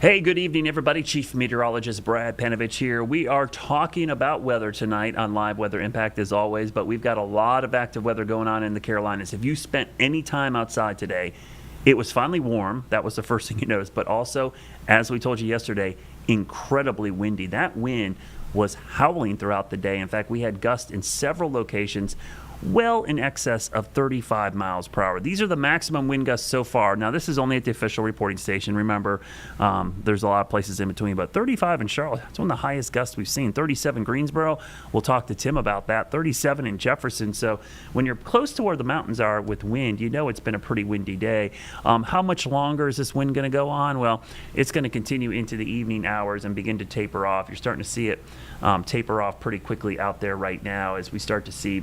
Hey, good evening, everybody. Chief Meteorologist Brad Panovich here. We are talking about weather tonight on Live Weather Impact as always, but we've got a lot of active weather going on in the Carolinas. If you spent any time outside today, it was finally warm. That was the first thing you noticed, but also, as we told you yesterday, incredibly windy. That wind was howling throughout the day. In fact, we had gusts in several locations well in excess of 35 miles per hour. These are the maximum wind gusts so far. Now, this is only at the official reporting station. Remember, there's a lot of places in between, but 35 in Charlotte, that's one of the highest gusts we've seen. 37 Greensboro, we'll talk to Tim about that. 37 in Jefferson. So when you're close to where the mountains are with wind, you know it's been a pretty windy day. How much longer is this wind going to go on? Well, it's going to continue into the evening hours and begin to taper off. You're starting to see it taper off pretty quickly out there right now as we start to see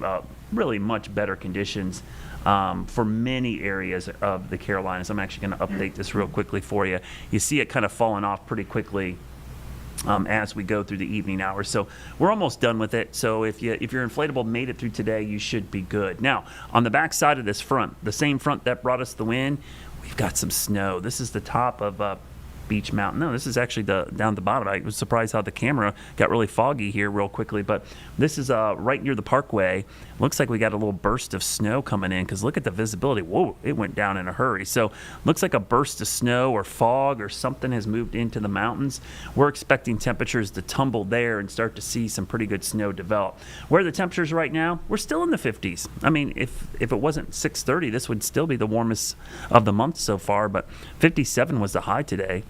really much better conditions for many areas of the Carolinas. I'm actually going to update this real quickly for you. You see it kind of falling off pretty quickly as we go through the evening hours. So we're almost done with it. So if your inflatable made it through today, you should be good. Now, on the back side of this front, the same front that brought us the wind, we've got some snow. This is the top of Beach Mountain. No, this is actually down the bottom. I was surprised how the camera got really foggy here real quickly, but this is right near the parkway. Looks like we got a little burst of snow coming in because look at the visibility. Whoa, it went down in a hurry. So looks like a burst of snow or fog or something has moved into the mountains. We're expecting temperatures to tumble there and start to see some pretty good snow develop. Where are the temperatures right now? We're still in the 50s. I mean, if it wasn't 6:30, this would still be the warmest of the month so far, but 57 was the high today.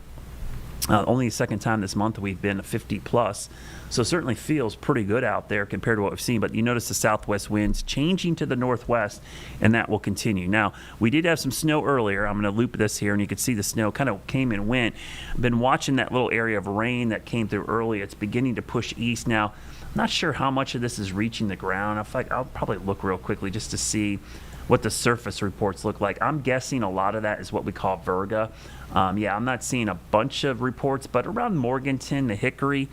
Only the second time this month we've been 50 plus, so certainly feels pretty good out there compared to what we've seen. But you notice the southwest winds changing to the northwest, and that will continue. Now, we did have some snow earlier. I'm going to loop this here, and you can see the snow kind of came and went. I've been watching that little area of rain that came through early. It's beginning to push east now. I'm not sure how much of this is reaching the ground. I'll probably look real quickly just to see what the surface reports look like. I'm guessing a lot of that is what we call virga. I'm not seeing a bunch of reports, but around Morganton, the Hickory,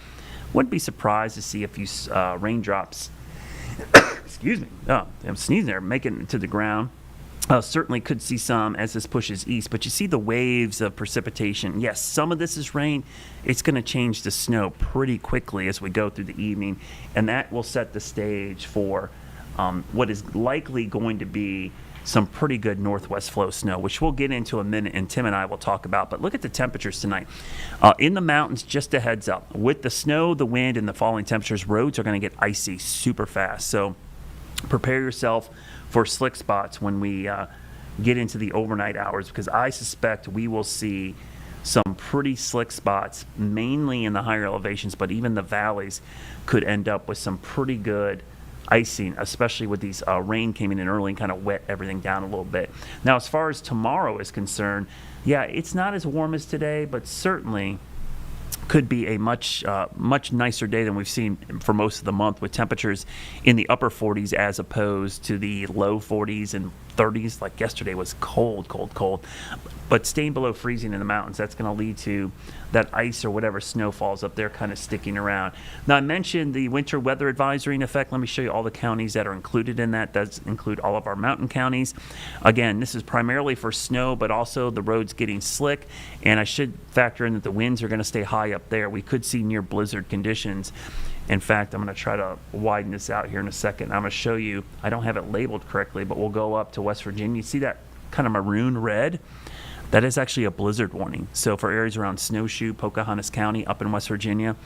wouldn't be surprised to see a few raindrops. Excuse me. Oh, I'm sneezing there, making it to the ground. Certainly could see some as this pushes east, but you see the waves of precipitation. Yes, some of this is rain. It's going to change to snow pretty quickly as we go through the evening, and that will set the stage for what is likely going to be some pretty good northwest flow snow, which we'll get into a minute, and Tim and I will talk about. But look at the temperatures tonight. In the mountains, just a heads up, with the snow, the wind, and the falling temperatures, roads are going to get icy super fast. So prepare yourself for slick spots when we get into the overnight hours, because I suspect we will see some pretty slick spots, mainly in the higher elevations, but even the valleys could end up with some pretty good icing, especially with these rain came in early and kind of wet everything down a little bit. Now, as far as tomorrow is concerned, it's not as warm as today, but certainly could be a much nicer day than we've seen for most of the month, with temperatures in the upper 40s as opposed to the low 40s and 30s. Like yesterday was cold, but staying below freezing in the mountains, that's going to lead to that ice or whatever snow falls up there kind of sticking around. Now, I mentioned the winter weather advisory in effect. Let me show you all the counties that are included in that. That does include all of our mountain counties. Again, this is primarily for snow, but also the roads getting slick, and I should factor in that the winds are going to stay high up there. We could see near blizzard conditions. In fact, I'm going to try to widen this out here in a second. I'm going to show you, I don't have it labeled correctly, but we'll go up to West Virginia. You see that kind of maroon red? That is actually a blizzard warning. So for areas around Snowshoe, Pocahontas County, up in West Virginia,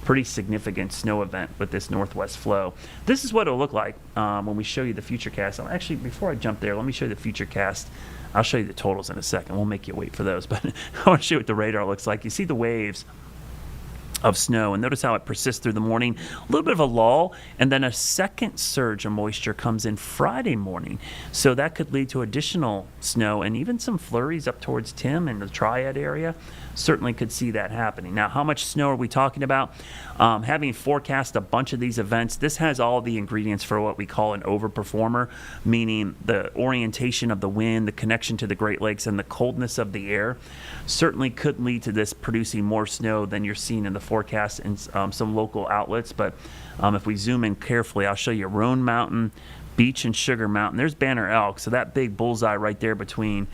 pretty significant snow event with this northwest flow. This is what it'll look like when we show you the futurecast. Actually, before I jump there, let me show you the futurecast. I'll show you the totals in a second. We'll make you wait for those, but I want to show you what the radar looks like. You see the waves of snow, and notice how it persists through the morning. A little bit of a lull, and then a second surge of moisture comes in Friday morning. So that could lead to additional snow and even some flurries up towards Tim and the Triad area. Certainly could see that happening. Now, how much snow are we talking about? Having forecast a bunch of these events, this has all the ingredients for what we call an overperformer, meaning the orientation of the wind, the connection to the Great Lakes, and the coldness of the air certainly could lead to this producing more snow than you're seeing in the forecast in some local outlets. But if we zoom in carefully, I'll show you Roan Mountain, Beach and Sugar Mountain. There's Banner Elk, so that big bullseye right there between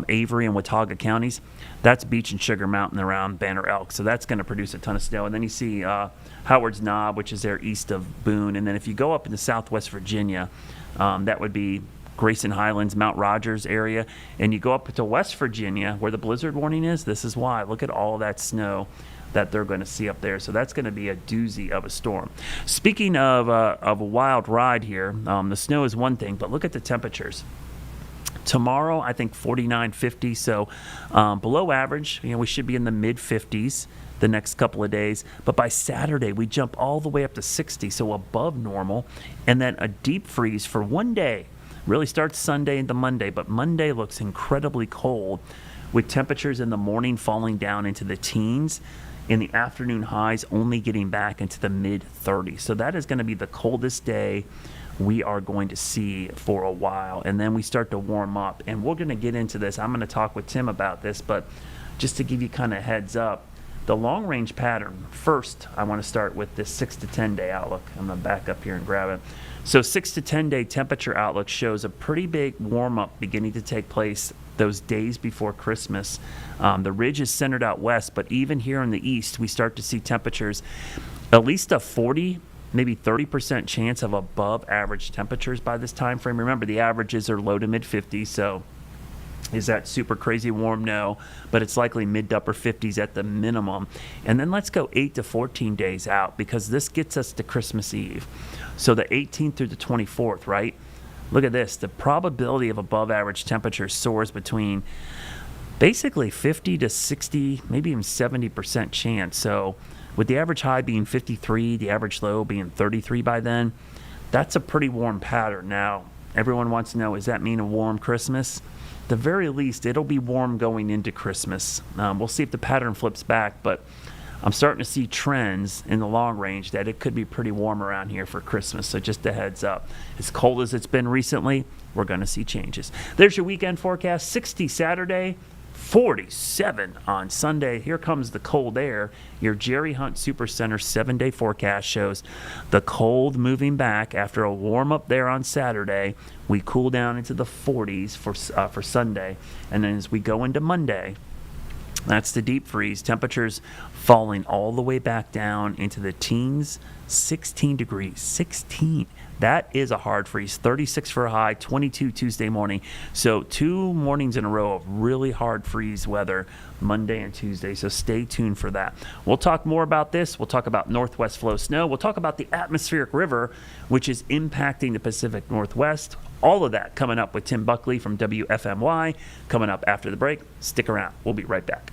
Avery and Watauga counties, that's Beach and Sugar Mountain around Banner Elk, so that's going to produce a ton of snow. And then you see Howard's Knob, which is there east of Boone, and then if you go up into southwest Virginia, that would be Grayson Highlands, Mount Rogers area, and you go up to West Virginia where the blizzard warning is. This is why. Look at all that snow that they're going to see up there. So that's going to be a doozy of a storm. Speaking of a wild ride here, the snow is one thing, but look at the temperatures. Tomorrow, I think 49, 50, so below average. We should be in the mid 50s the next couple of days. But by Saturday, we jump all the way up to 60, so above normal. And then a deep freeze for one day. Really starts Sunday into Monday, but Monday looks incredibly cold with temperatures in the morning falling down into the teens. In the afternoon, highs only getting back into the mid 30s. So that is going to be the coldest day we are going to see for a while. And then we start to warm up. And we're going to get into this. I'm going to talk with Tim about this. But just to give you kind of heads up, the long range pattern, first, I want to start with this 6 to 10 day outlook. I'm going to back up here and grab it. So 6 to 10 day temperature outlook shows a pretty big warm up beginning to take place those days before Christmas. The ridge is centered out west, but even here in the east, we start to see temperatures at least a 40, maybe 30% chance of above average temperatures by this time frame. Remember, the averages are low to mid 50s, so is that super crazy warm? No, but it's likely mid to upper 50s at the minimum. And then let's go 8 to 14 days out, because this gets us to Christmas Eve. So the 18th through the 24th, right? Look at this. The probability of above average temperatures soars between basically 50 to 60, maybe even 70% chance. So with the average high being 53, the average low being 33 by then, that's a pretty warm pattern. Now, everyone wants to know, does that mean a warm Christmas? At the very least, it'll be warm going into Christmas. We'll see if the pattern flips back, but I'm starting to see trends in the long range that it could be pretty warm around here for Christmas. So just a heads up. As cold as it's been recently, we're going to see changes. There's your weekend forecast. 60 Saturday, 47 on Sunday. Here comes the cold air. Your Jerry Hunt Supercenter 7-day forecast shows the cold moving back after a warm up there on Saturday. We cool down into the 40s for Sunday. And then as we go into Monday, that's the deep freeze. Temperatures falling all the way back down into the teens, 16 degrees. 16. That is a hard freeze. 36 for a high, 22 Tuesday morning. So 2 mornings in a row of really hard freeze weather, Monday and Tuesday. So stay tuned for that. We'll talk more about this. We'll talk about northwest flow snow. We'll talk about the atmospheric river, which is impacting the Pacific Northwest. All of that coming up with Tim Buckley from WFMY, coming up after the break. Stick around. We'll be right back.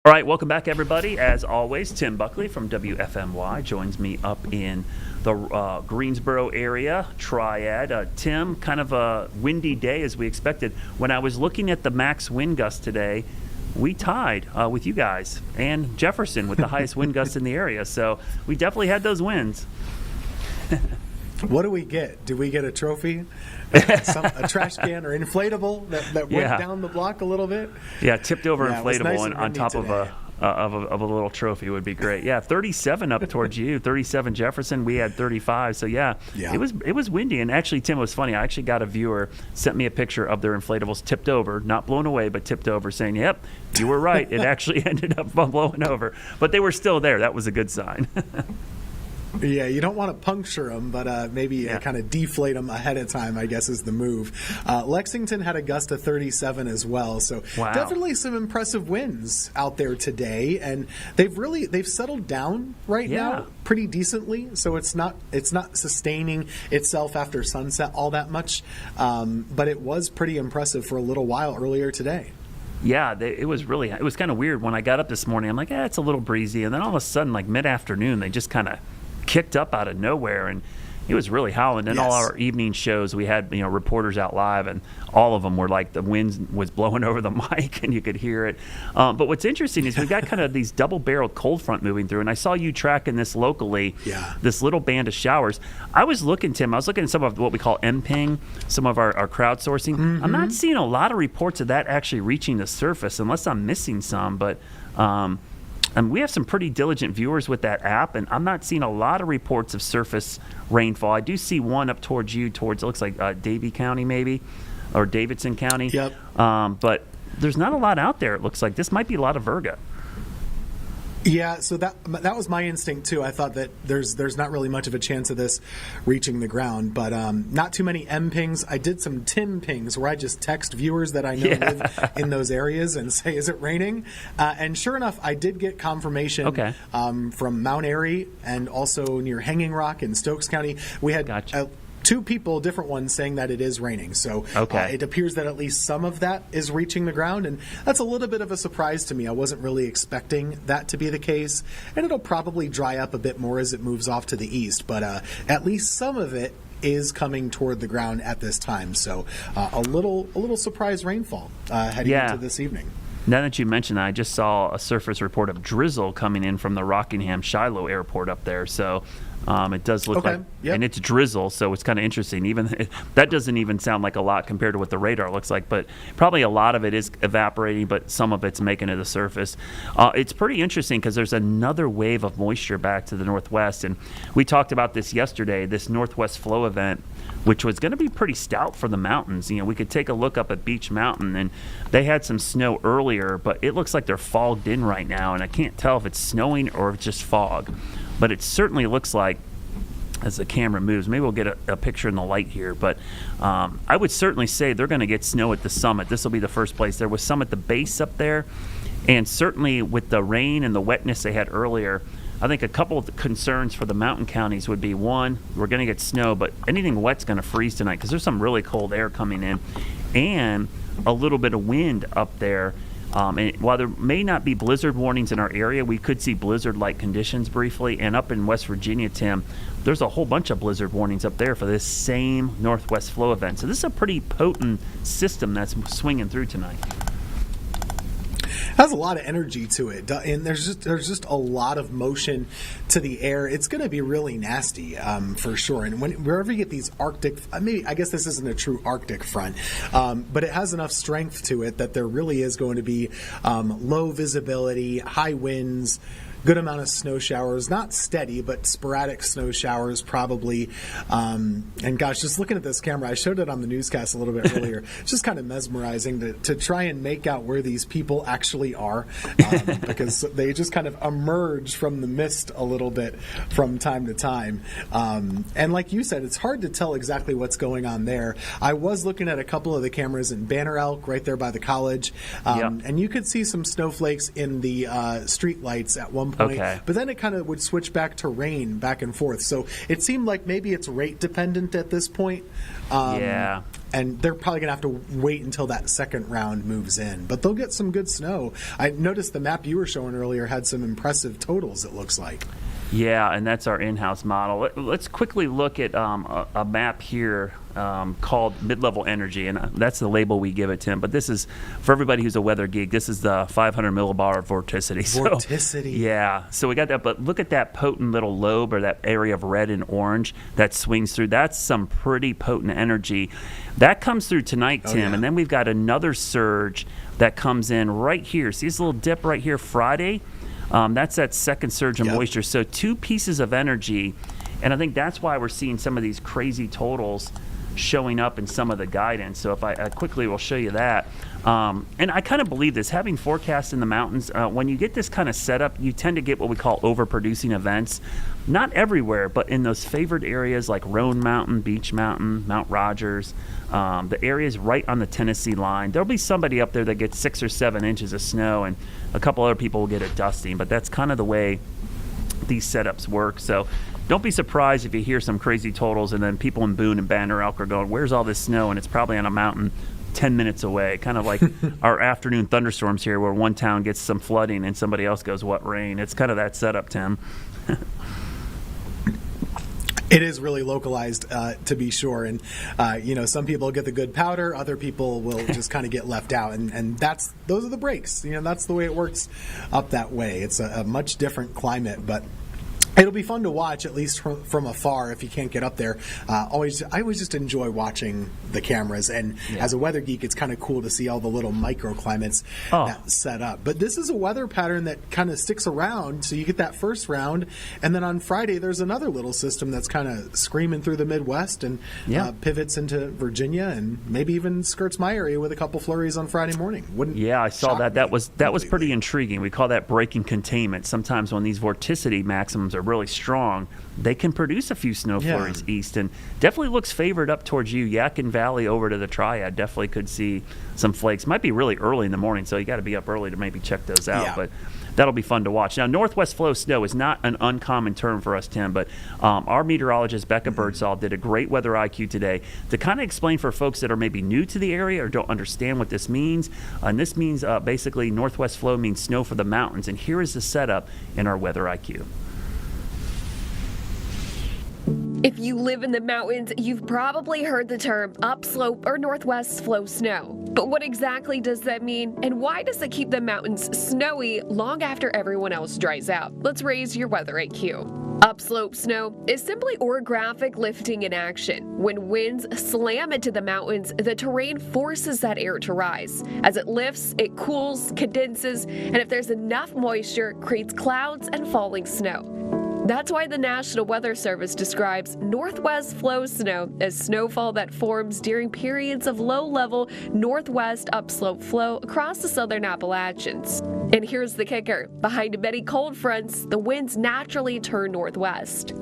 All right, welcome back, everybody. As always, Tim Buckley from WFMY joins me up in the Greensboro area, Triad. Tim, kind of a windy day as we expected. When I was looking at the max wind gust today, we tied with you guys and Jefferson with the highest wind gust in the area. So we definitely had those winds. What do we get? Do we get a trophy? A trash can or inflatable that went down the block a little bit? Yeah, tipped over inflatable nice and on top today. of a little trophy would be great. Yeah, 37 up towards you, 37 Jefferson. We had 35. So yeah, it was windy. And actually, Tim, it was funny. I actually got a viewer sent me a picture of their inflatables tipped over, not blown away, but tipped over, saying, "Yep, you were right. It actually ended up blowing over, but they were still there. That was a good sign." Yeah, you don't want to puncture them, but maybe kind of deflate them ahead of time, I guess, is the move. Lexington had a gust of 37 as well, so definitely some impressive wins out there today, and they've settled down now pretty decently. So it's not sustaining itself after sunset all that much, but it was pretty impressive for a little while earlier today. Yeah, it was kind of weird when I got up this morning. I'm like, it's a little breezy, and then all of a sudden, like mid-afternoon, they just kind of kicked up out of nowhere, and it was really howling. And all our evening shows, we had reporters out live, and all of them were like the wind was blowing over the mic, and you could hear it. But what's interesting is we've got kind of these double-barreled cold front moving through, and I saw you tracking this locally. This little band of showers. I was looking at some of what we call MPing, some of our crowdsourcing. I'm not seeing a lot of reports of that actually reaching the surface, unless I'm missing some. But and we have some pretty diligent viewers with that app, and I'm not seeing a lot of reports of surface rainfall. I do see one up towards it looks like Davie County maybe, or Davidson County. Yep. But there's not a lot out there, it looks like. This might be a lot of virga. Yeah, so that was my instinct too. I thought that there's not really much of a chance of this reaching the ground, but not too many M pings. I did some Tim pings where I just text viewers that I know live in those areas and say, "Is it raining?" And sure enough, I did get confirmation from Mount Airy and also near Hanging Rock in Stokes County. We had two people, different ones, saying that it is raining. So it appears that at least some of that is reaching the ground, and that's a little bit of a surprise to me. I wasn't really expecting that to be the case, and it'll probably dry up a bit more as it moves off to the east, but at least some of it is coming toward the ground at this time. So a little surprise rainfall heading into this evening. Now that you mentioned that, I just saw a surface report of drizzle coming in from the Rockingham-Shiloh airport up there. So it does look like, and it's drizzle, so it's kind of interesting. Even that doesn't even sound like a lot compared to what the radar looks like, but probably a lot of it is evaporating, but some of it's making it to the surface. It's pretty interesting because there's another wave of moisture back to the northwest, and we talked about this yesterday, this northwest flow event, which was going to be pretty stout for the mountains. We could take a look up at Beech Mountain, and they had some snow earlier, but it looks like they're fogged in right now, and I can't tell if it's snowing or if it's just fog. But it certainly looks like, as the camera moves, maybe we'll get a picture in the light here, but I would certainly say they're going to get snow at the summit. This will be the first place. There was some at the base up there, and certainly with the rain and the wetness they had earlier, I think a couple of concerns for the mountain counties would be, one, we're going to get snow, but anything wet's going to freeze tonight because there's some really cold air coming in, and a little bit of wind up there. And while there may not be blizzard warnings in our area, we could see blizzard-like conditions briefly. And up in West Virginia, Tim, there's a whole bunch of blizzard warnings up there for this same northwest flow event. So this is a pretty potent system that's swinging through tonight. Has a lot of energy to it, and there's just a lot of motion to the air. It's going to be really nasty for sure. And wherever you get these Arctic, I guess this isn't a true Arctic front, but it has enough strength to it that there really is going to be low visibility, high winds, good amount of snow showers, not steady, but sporadic snow showers probably. And gosh, just looking at this camera, I showed it on the newscast a little bit earlier. It's just kind of mesmerizing to try and make out where these people actually are, because they just kind of emerge from the mist a little bit from time to time. And like you said, it's hard to tell exactly what's going on there. I was looking at a couple of the cameras in Banner Elk right there by the college, and you could see some snowflakes in the street lights at one point. But then it kind of would switch back to rain back and forth. So it seemed like maybe it's rate dependent at this point. and they're probably going to have to wait until that second round moves in. But they'll get some good snow. I noticed the map you were showing earlier had some impressive totals, it looks like. Yeah, and that's our in-house model. Let's quickly look at a map here called Mid-Level Energy, and that's the label we give it, Tim. But this is, for everybody who's a weather geek, this is the 500 millibar vorticity. Vorticity. So, yeah, so we got that, but look at that potent little lobe, or that area of red and orange that swings through. That's some pretty potent energy. That comes through tonight, Tim, yeah. And then we've got another surge that comes in right here. See this little dip right here Friday? That's that second surge of moisture. So 2 pieces of energy, and I think that's why we're seeing some of these crazy totals showing up in some of the guidance. So if I quickly will show you that. And I kind of believe this, having forecasts in the mountains, when you get this kind of setup, you tend to get what we call overproducing events. Not everywhere, but in those favored areas like Roan Mountain, Beach Mountain, Mount Rogers, the areas right on the Tennessee line. There'll be somebody up there that gets 6 or 7 inches of snow, and a couple other people will get a dusting, but that's kind of the way these setups work. So don't be surprised if you hear some crazy totals and then people in Boone and Banner Elk are going, where's all this snow? And it's probably on a mountain 10 minutes away, kind of like our afternoon thunderstorms here, where one town gets some flooding and somebody else goes, what rain? It's kind of that setup, Tim. It is really localized, to be sure, and some people get the good powder, other people will just kind of get left out, and those are the breaks. That's the way it works up that way. It's a much different climate, but it'll be fun to watch, at least from afar, if you can't get up there. I always just enjoy watching the cameras, and as a weather geek, it's kind of cool to see all the little microclimates that set up. But this is a weather pattern that kind of sticks around, so you get that first round, and then on Friday, there's another little system that's kind of screaming through the Midwest and pivots into Virginia, and maybe even skirts my area with a couple flurries on Friday morning. I saw that. That was pretty intriguing. We call that breaking containment. Sometimes when these vorticity maximums are really strong, they can produce a few snow flurries east, and definitely looks favored up towards you. Yadkin Valley over to the Triad definitely could see some flakes. Might be really early in the morning, so you got to be up early to maybe check those out. But that'll be fun to watch. Now, northwest flow snow is not an uncommon term for us, Tim, but our meteorologist Becca Birdsall did a great weather IQ today to kind of explain for folks that are maybe new to the area or don't understand what this means. And this means basically northwest flow means snow for the mountains. And here is the setup in our weather IQ. If you live in the mountains, you've probably heard the term upslope or northwest flow snow. But what exactly does that mean, and why does it keep the mountains snowy long after everyone else dries out? Let's raise your weather IQ. Upslope snow is simply orographic lifting in action. When winds slam into the mountains, the terrain forces that air to rise. As it lifts, it cools, condenses, and if there's enough moisture, creates clouds and falling snow. That's why the National Weather Service describes northwest flow snow as snowfall that forms during periods of low-level northwest upslope flow across the southern Appalachians. And here's the kicker. Behind many cold fronts, the winds naturally turn northwest.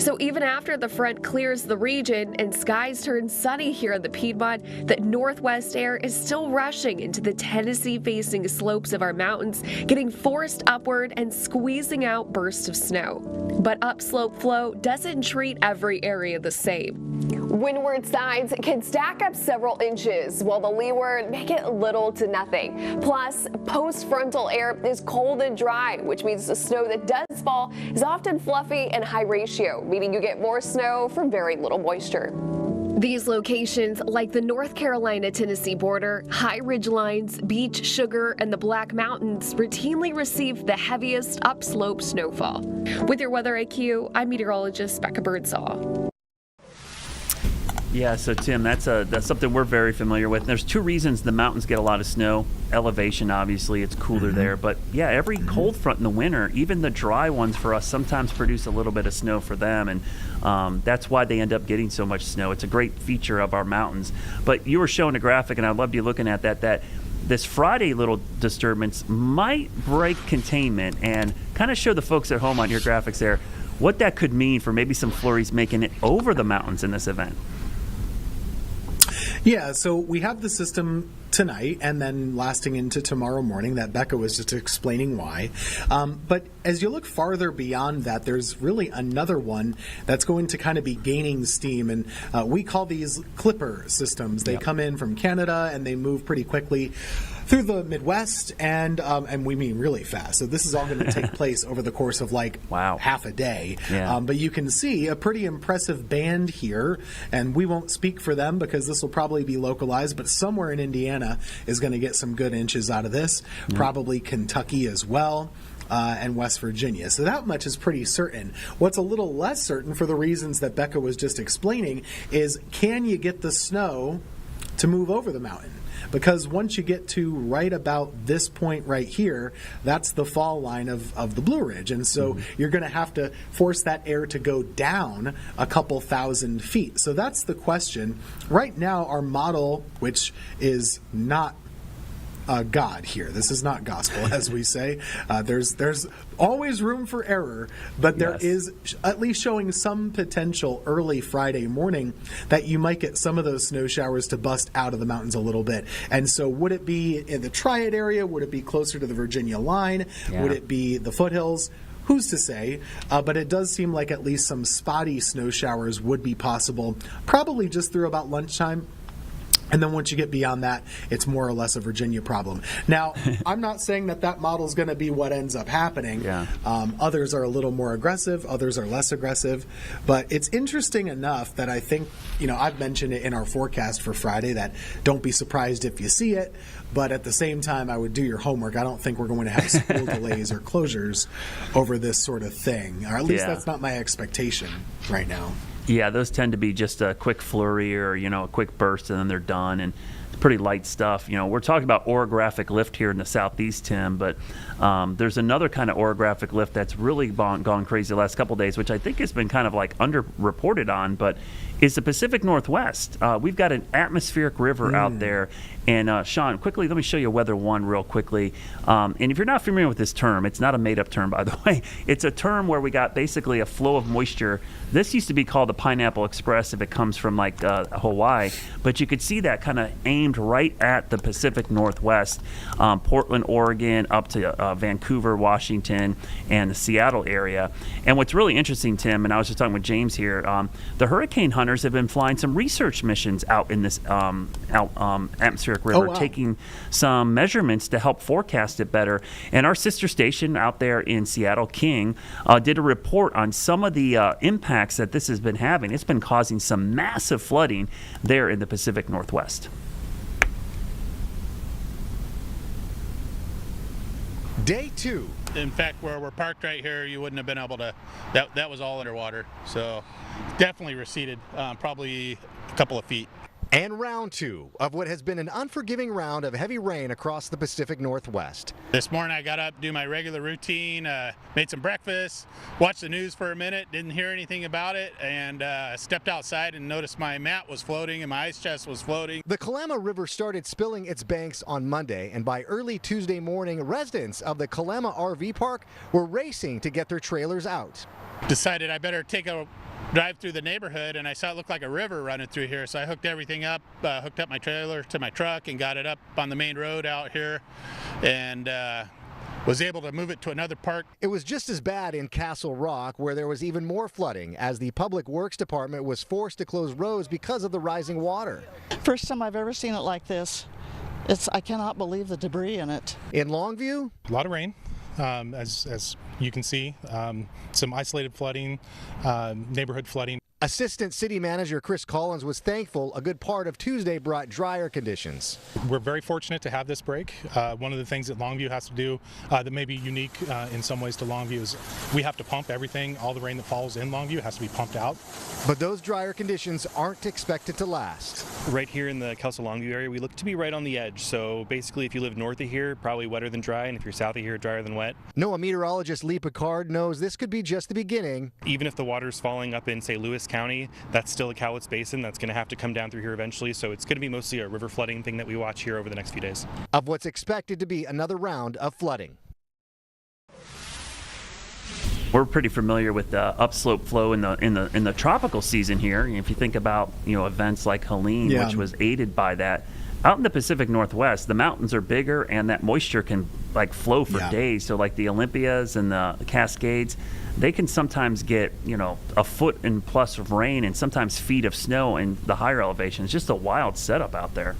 So even after the front clears the region and skies turn sunny here in the Piedmont, that northwest air is still rushing into the Tennessee-facing slopes of our mountains, getting forced upward and squeezing out bursts of snow. But upslope flow doesn't treat every area the same. Windward sides can stack up several inches, while the leeward may get little to nothing. Plus, post-frontal air is cold and dry, which means the snow that does fall is often fluffy and high ratio, meaning you get more snow from very little moisture. These locations, like the North Carolina-Tennessee border, high ridge lines, Beach, Sugar, and the Black Mountains routinely receive the heaviest upslope snowfall. With your weather IQ, I'm meteorologist Becca Birdsall. Yeah, so Tim, that's something we're very familiar with. And there's 2 reasons the mountains get a lot of snow. Elevation, obviously, it's cooler there. But yeah, every cold front in the winter, even the dry ones for us, sometimes produce a little bit of snow for them. And that's why they end up getting so much snow. It's a great feature of our mountains. But you were showing a graphic, and I loved you looking at that this Friday little disturbance might break containment, and kind of show the folks at home on your graphics there what that could mean for maybe some flurries making it over the mountains in this event. Yeah, so we have the system tonight and then lasting into tomorrow morning. That Becca was just explaining why. But as you look farther beyond that, there's really another one that's going to kind of be gaining steam, and we call these clipper systems. They come in from Canada and they move pretty quickly through the Midwest, and we mean really fast. So this is all going to take place over the course of half a day. Yeah. But you can see a pretty impressive band here, and we won't speak for them because this will probably be localized, but somewhere in Indiana is going to get some good inches out of this, probably Kentucky as well. And West Virginia. So that much is pretty certain. What's a little less certain, for the reasons that Becca was just explaining, is can you get the snow to move over the mountain? Because once you get to right about this point right here, that's the fall line of the Blue Ridge. And so you're going to have to force that air to go down a couple thousand feet. So that's the question. Right now, our model, which is not God here. This is not gospel, as we say. There's always room for error, but there is at least showing some potential early Friday morning that you might get some of those snow showers to bust out of the mountains a little bit. And so would it be in the Triad area? Would it be closer to the Virginia line? Yeah. Would it be the foothills? Who's to say? But it does seem like at least some spotty snow showers would be possible, probably just through about lunchtime. And then once you get beyond that, it's more or less a Virginia problem. Now, I'm not saying that model is going to be what ends up happening. Yeah. Others are a little more aggressive. Others are less aggressive. But it's interesting enough that I think, I've mentioned it in our forecast for Friday that don't be surprised if you see it. But at the same time, I would do your homework. I don't think we're going to have school delays or closures over this sort of thing. Or at least that's not my expectation right now. Yeah, those tend to be just a quick flurry or, a quick burst, and then they're done. And it's pretty light stuff. We're talking about orographic lift here in the southeast, Tim, but there's another kind of orographic lift that's really gone crazy the last couple of days, which I think has been kind of underreported on, but is the Pacific Northwest. We've got an atmospheric river out there. And Sean, quickly, let me show you Weather One real quickly. And if you're not familiar with this term, it's not a made-up term, by the way. It's a term where we got basically a flow of moisture. This used to be called the Pineapple Express if it comes from Hawaii. But you could see that kind of aimed right at the Pacific Northwest, Portland, Oregon, up to Vancouver, Washington, and the Seattle area. And what's really interesting, Tim, and I was just talking with James here, the hurricane hunters have been flying some research missions out in this atmospheric river, taking some measurements to help forecast it better. And our sister station out there in Seattle, King, did a report on some of the impacts that this has been having. It's been causing some massive flooding there in the Pacific Northwest. Day 2. In fact, where we're parked right here, you wouldn't have been able to, that was all underwater. So definitely receded, probably a couple of feet. And round 2 of what has been an unforgiving round of heavy rain across the Pacific Northwest. This morning I got up, do my regular routine, made some breakfast, watched the news for a minute, didn't hear anything about it, and stepped outside and noticed my mat was floating and my ice chest was floating. The Kalama River started spilling its banks on Monday, and by early Tuesday morning, residents of the Kalama RV Park were racing to get their trailers out. Decided I better take a drive through the neighborhood, and I saw it looked like a river running through here, so I hooked everything up, hooked up my trailer to my truck and got it up on the main road out here, and was able to move it to another park. It was just as bad in Castle Rock, where there was even more flooding as the Public Works Department was forced to close roads because of the rising water. First time I've ever seen it like this. I cannot believe the debris in it. In Longview, a lot of rain. As you can see, some isolated flooding, neighborhood flooding. Assistant City Manager Chris Collins was thankful a good part of Tuesday brought drier conditions. We're very fortunate to have this break. One of the things that Longview has to do that may be unique in some ways to Longview is we have to pump everything. All the rain that falls in Longview has to be pumped out. But those drier conditions aren't expected to last. Right here in the Kelso-Longview area, we look to be right on the edge. So basically, if you live north of here, probably wetter than dry, and if you're south of here, drier than wet. NOAA meteorologist Lee Picard knows this could be just the beginning. Even if the water's falling up in, say, Lewis County, that's still a Cowlitz Basin that's going to have to come down through here eventually. So it's going to be mostly a river flooding thing that we watch here over the next few days. Of what's expected to be another round of flooding. We're pretty familiar with the upslope flow in the tropical season here. If you think about events like Helene, which was aided by that Out in the Pacific Northwest, the mountains are bigger, and that moisture can like flow for Yeah. days. So like the Olympias and the Cascades, they can sometimes get a foot and plus of rain, and sometimes feet of snow in the higher elevations. Just a wild setup out there.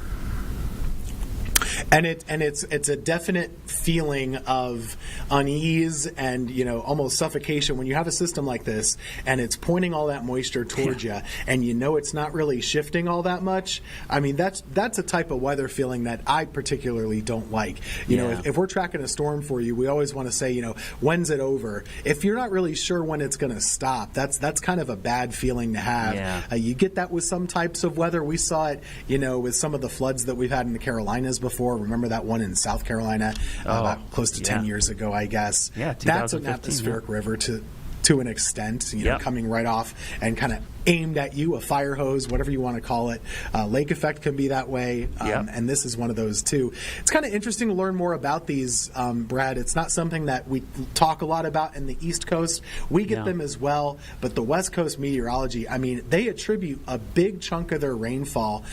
And it's a definite feeling of unease and almost suffocation when you have a system like this and it's pointing all that moisture towards you, and it's not really shifting all that much. I mean, that's a type of weather feeling that I particularly don't like. If we're tracking a storm for you, we always want to say, when's it over? If you're not really sure when it's going to stop, that's kind of a bad feeling to have. Yeah. You get that with some types of weather. We saw it, with some of the floods that we've had in the Carolinas before. Remember that one in South Carolina about close to 10 years ago, I guess. Yeah, that's an 2015, atmospheric river to an extent, Yep. coming right off and kind of aimed at you, a fire hose, whatever you want to call it. Lake effect can be that way, Yep. and this is one of those too. It's kind of interesting to learn more about these, Brad. It's not something that we talk a lot about in the East Coast. We get Yeah. them as well, but the West Coast meteorology, I mean, they attribute a big chunk of their rainfall,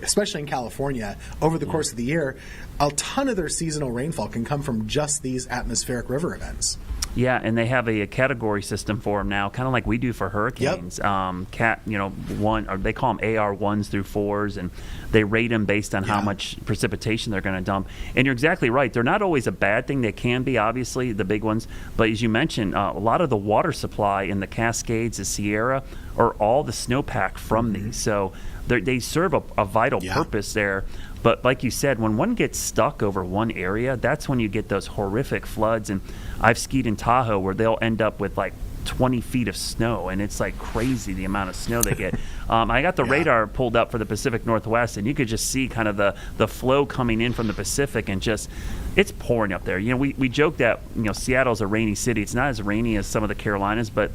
especially in California, over the course of the year. A ton of their seasonal rainfall can come from just these atmospheric river events. Yeah, and they have a category system for them now, kind of like we do for hurricanes. One, or they call them AR1s through 4s, and they rate them based on how much precipitation they're going to dump. And you're exactly right; they're not always a bad thing. They can be, obviously, the big ones. But as you mentioned, a lot of the water supply in the Cascades, the Sierra, are all the snowpack from these. So they serve a vital purpose there. But like you said, when one gets stuck over one area, that's when you get those horrific floods. And I've skied in Tahoe where they'll end up with like 20 feet of snow, and it's like crazy the amount of snow they get. I got the radar pulled up for the Pacific Northwest, and you could just see kind of the flow coming in from the Pacific, and just it's pouring up there. We joke that Seattle's a rainy city. It's not as rainy as some of the Carolinas, but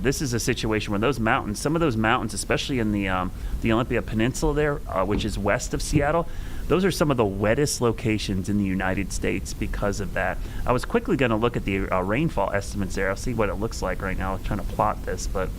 this is a situation where some of those mountains, especially in the Olympia Peninsula there, which is west of Seattle, those are some of the wettest locations in the United States because of that. I was quickly going to look at the rainfall estimates there. I'll see what it looks like right now. I'm trying to plot this, but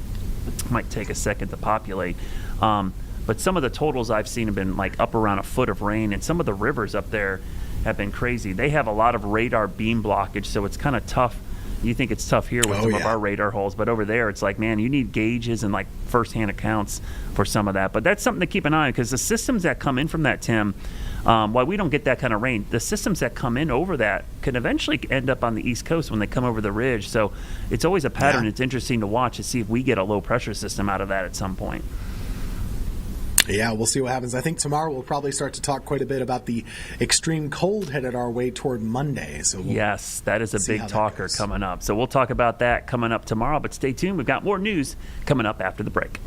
it might take a second to populate. But some of the totals I've seen have been like up around a foot of rain, and some of the rivers up there have been crazy. They have a lot of radar beam blockage, so it's kind of tough. You think it's tough here with some of our radar holes, but over there it's like, man, you need gauges and like firsthand accounts for some of that. But that's something to keep an eye on, because the systems that come in from that, Tim, while we don't get that kind of rain, the systems that come in over that can eventually end up on the East Coast when they come over the ridge. So it's always a pattern. It's interesting to watch to see if we get a low pressure system out of that at some point. Yeah, we'll see what happens. I think tomorrow we'll probably start to talk quite a bit about the extreme cold headed our way toward Monday. So yes, that is a big talker coming up. So we'll talk about that coming up tomorrow. But stay tuned. We've got more news coming up after the break.